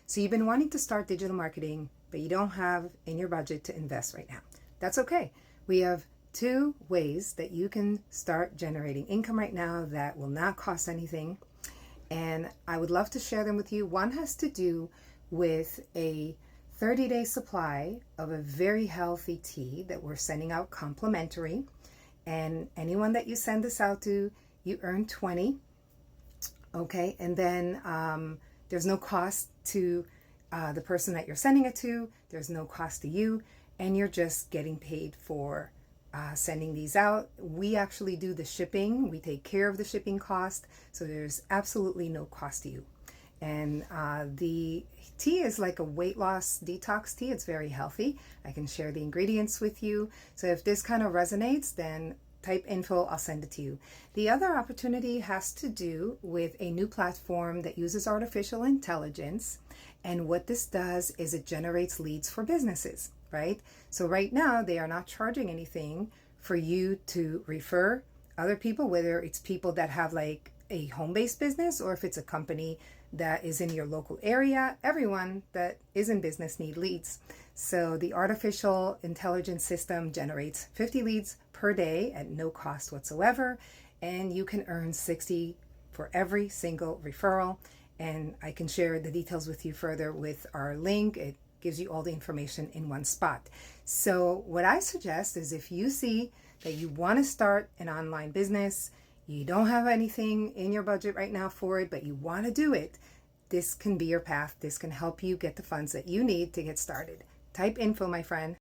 So you've been wanting to start digital marketing, but you don't have in your budget to invest right now. That's okay. We have two ways that you can start generating income right now that will not cost anything. And I would love to share them with you. One has to do with a 30-day supply of a very healthy tea that we're sending out complimentary. And anyone that you send this out to, you earn 20. Okay, and then there's no cost to the person that you're sending it to. There's no cost to you, and you're just getting paid for sending these out. We actually do the shipping. We take care of the shipping cost, so there's absolutely no cost to you. And the tea is like a weight loss detox tea. It's very healthy. I can share the ingredients with you. So if this kind of resonates, then type info, I'll send it to you. The other opportunity has to do with a new platform that uses artificial intelligence. And what this does is it generates leads for businesses, right? So right now they are not charging anything for you to refer other people, whether it's people that have like a home-based business or if it's a company that is in your local area. Everyone that is in business need leads. So the artificial intelligence system generates 50 leads per day at no cost whatsoever, and you can earn 60 for every single referral. And I can share the details with you further with our link. It gives you all the information in one spot. So what I suggest is if you see that you want to start an online business, you don't have anything in your budget right now for it, but you want to do it, this can be your path. This can help you get the funds that you need to get started. Type info, my friend.